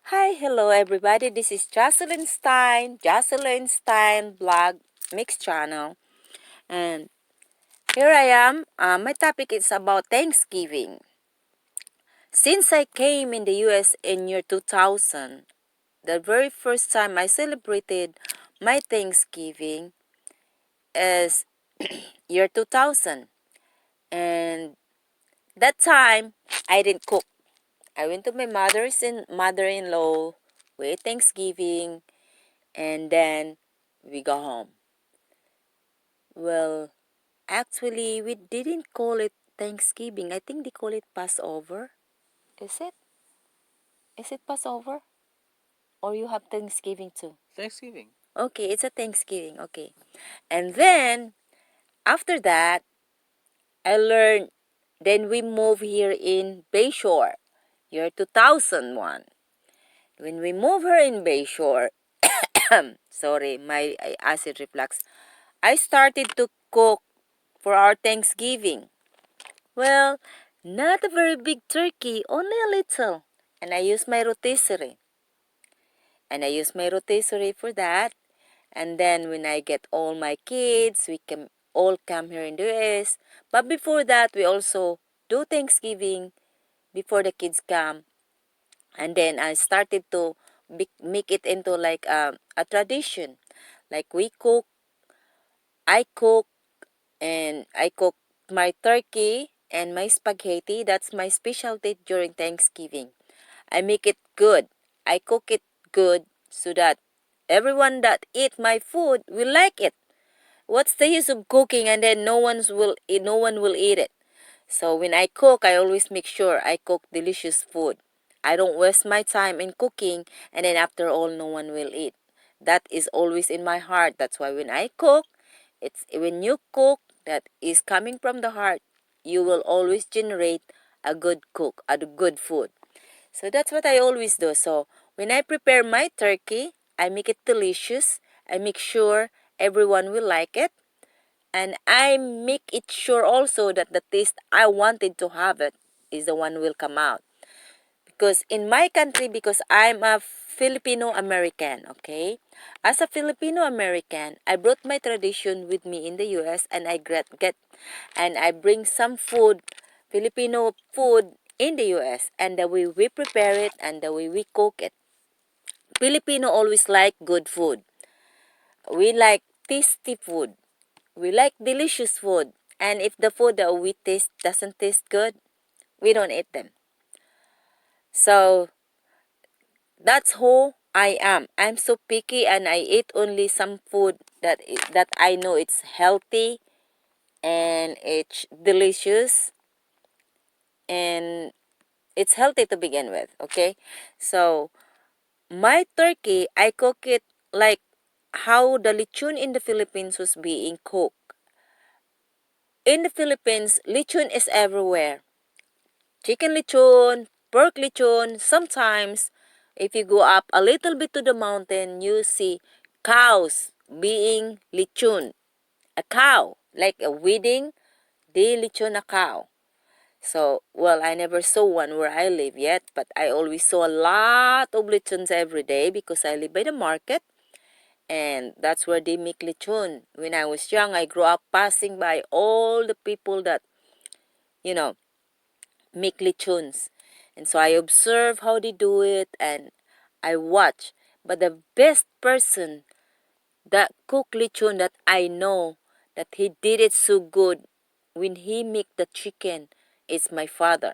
Hi, hello everybody. This is Jocelyn Stein Blog Mix Channel. And here I am. My topic is about Thanksgiving. Since I came in the US in year 2000, the very first time I celebrated my Thanksgiving is year 2000. And that time, I didn't cook. I went to my mother-in-law with Thanksgiving, and then we go home. Well, actually, we didn't call it Thanksgiving. I think they call it Passover. Is it? Is it Passover? Or you have Thanksgiving too? Thanksgiving. Okay, it's a Thanksgiving. Okay. And then, after that, I learned, then we moved here in Bayshore, year 2001. When we moved here in Bayshore, sorry, my acid reflux, I started to cook for our Thanksgiving. Well, not a very big turkey, only a little. And I use my rotisserie. For that. And then when I get all my kids, we can all come here in the US. But before that, we also do Thanksgiving before the kids come. And then I started to make it into like a tradition. Like I cook, and I cook my turkey and my spaghetti. That's my specialty during Thanksgiving. I make it good. I cook it good so that everyone that eat my food will like it. What's the use of cooking and then no one will eat it? So when I cook, I always make sure I cook delicious food. I don't waste my time in cooking and then after all no one will eat. That is always in my heart. That's why when I cook, it's when you cook that is coming from the heart, you will always generate a good cook, a good food. So that's what I always do. So when I prepare my turkey, I make it delicious. I make sure everyone will like it. And I make it sure also that the taste I wanted to have it is the one will come out. Because in my country, because I'm a Filipino American, okay? As a Filipino American, I brought my tradition with me in the US and I bring some food, Filipino food in the US, and the way we prepare it and the way we cook it. Filipino always like good food. We like tasty food. We like delicious food. And if the food that we taste doesn't taste good, we don't eat them. So that's who I am. I'm so picky and I eat only some food that I know it's healthy and it's delicious and it's healthy to begin with, okay? So my turkey, I cook it like how the lechon in the Philippines was being cooked. In the Philippines, lechon is everywhere. Chicken lechon, pork lechon. Sometimes, if you go up a little bit to the mountain, you see cows being lechon. A cow, like a wedding, they lechon a cow. So, well, I never saw one where I live yet, but I always saw a lot of lechons every day because I live by the market. And that's where they make lechon. When I was young, I grew up passing by all the people that, you know, make lechons. And so I observe how they do it and I watch. But the best person that cook lechon that I know that he did it so good when he make the chicken is my father.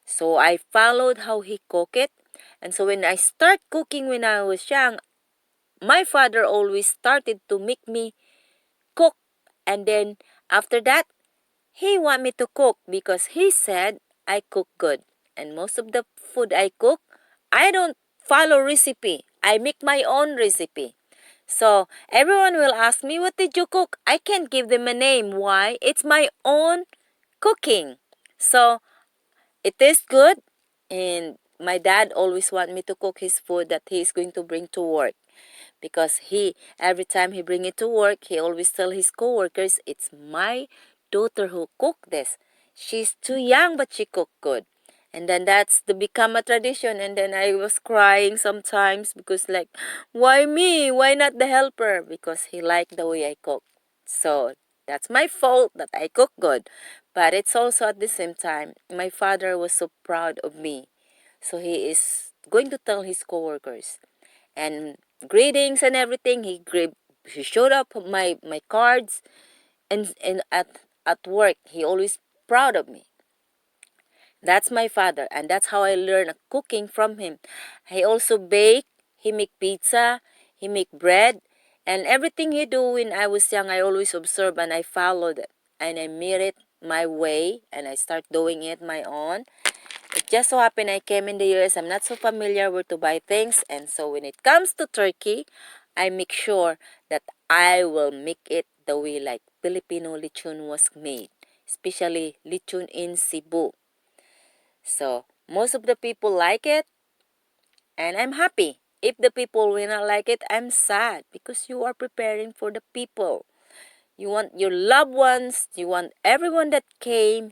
So I followed how he cook it. And so when I start cooking when I was young, my father always started to make me cook. And then after that, he want me to cook because he said I cook good. And most of the food I cook, I don't follow recipe. I make my own recipe. So everyone will ask me, what did you cook? I can't give them a name. Why? It's my own cooking. So it tastes good. And my dad always want me to cook his food that he's going to bring to work. Because every time he bring it to work, he always tell his coworkers, it's my daughter who cooked this. She's too young, but she cooked good. And then that's the become a tradition. And then I was crying sometimes because like, why me? Why not the helper? Because he liked the way I cook. So that's my fault that I cook good. But it's also at the same time, my father was so proud of me. So he is going to tell his coworkers. And greetings and everything. He showed up my cards, and at work he always proud of me. That's my father, and that's how I learned cooking from him. He also bake, he make pizza, he make bread, and everything he do when I was young, I always observe and I followed it, and I made it my way, and I start doing it my own. It just so happened I came in the US. I'm not so familiar where to buy things, and so when it comes to turkey, I make sure that I will make it the way like Filipino lechon was made, especially lechon in Cebu. So most of the people like it, and I'm happy. If the people will not like it, I'm sad because you are preparing for the people. You want your loved ones, you want everyone that came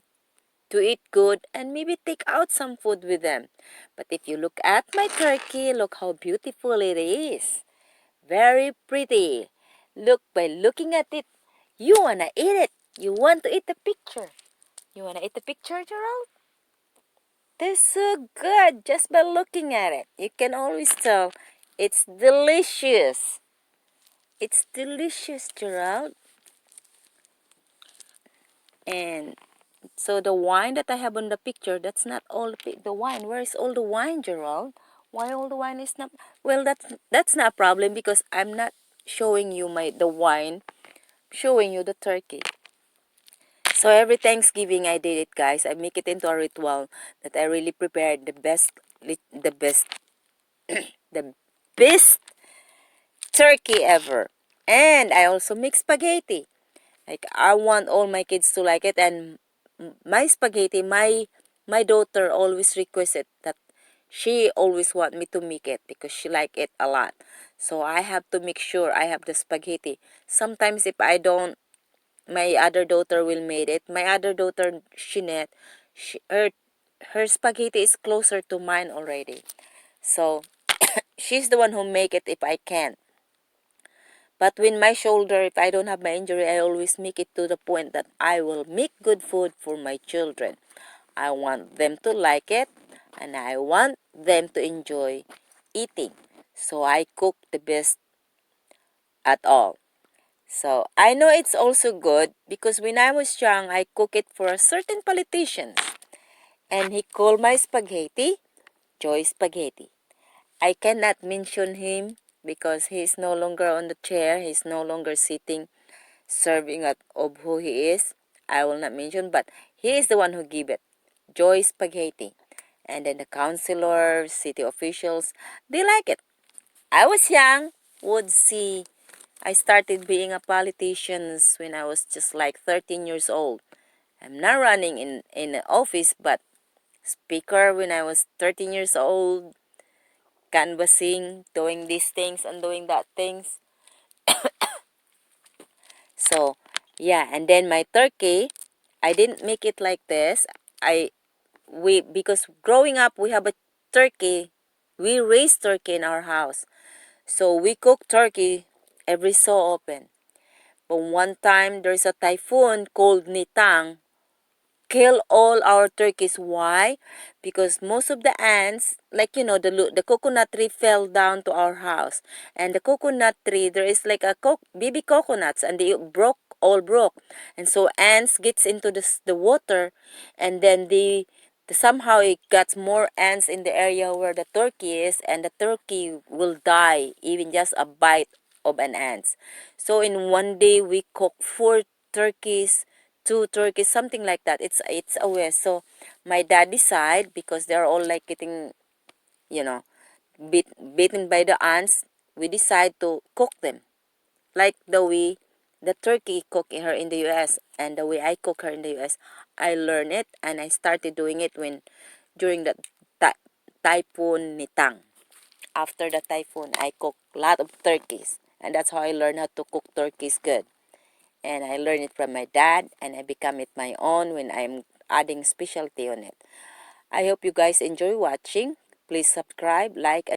to eat good and maybe take out some food with them. But if you look at my turkey, look how beautiful it is. Very pretty. Look, by looking at it, you wanna eat it. You want to eat the picture. You wanna eat the picture, Gerald? They're so good just by looking at it. You can always tell it's delicious. It's delicious, Gerald. And so the wine that I have on the picture, that's not all the wine. Where is all the wine, Gerald? Why all the wine is not? Well, that's not a problem because I'm not showing you the wine, showing you the turkey. So every Thanksgiving I did it, guys. I make it into a ritual that I really prepared the best, the best turkey ever. And I also make spaghetti. Like I want all my kids to like it, and my spaghetti, my daughter always requested that she always want me to make it because she like it a lot. So I have to make sure I have the spaghetti. Sometimes if I don't, my other daughter will make it. My other daughter, Shinette, her spaghetti is closer to mine already. So she's the one who make it if I can. But with my shoulder, if I don't have my injury, I always make it to the point that I will make good food for my children. I want them to like it, and I want them to enjoy eating. So I cook the best at all. So I know it's also good because when I was young, I cook it for a certain politician. And he called my spaghetti Joy Spaghetti. I cannot mention him because he is no longer on the chair. He's no longer sitting serving of who he is. I will not mention, but he is the one who gave it. Joy Spaghetti. And then the councilors, city officials, they like it. I was young, would see. I started being a politician when I was just like 13 years old. I'm not running in the office, but speaker when I was 13 years old, canvassing, doing these things and doing that things. So, yeah, and then my turkey, I didn't make it like this. I we because growing up we have a turkey. We raise turkey in our house. So we cook turkey every so often. But one time there's a typhoon called Nitang kill all our turkeys. Why? Because most of the ants, like the coconut tree fell down to our house, and the coconut tree there is like a baby coconuts, and they broke, and so ants gets into the water, and then somehow it got more ants in the area where the turkey is, and the turkey will die even just a bite of an ants. So in one day we cook 4 turkeys, 2 turkeys, something like that. It's a waste. So my dad decided because they're all like getting, you know, beaten by the ants. We decide to cook them like the way the turkey cook her in the U.S. and the way I cook her in the U.S. I learned it and I started doing it during the typhoon Nitang. After the typhoon, I cook a lot of turkeys, and that's how I learned how to cook turkeys good. And I learned it from my dad, and I become it my own when I'm adding specialty on it. I hope you guys enjoy watching. Please subscribe, like,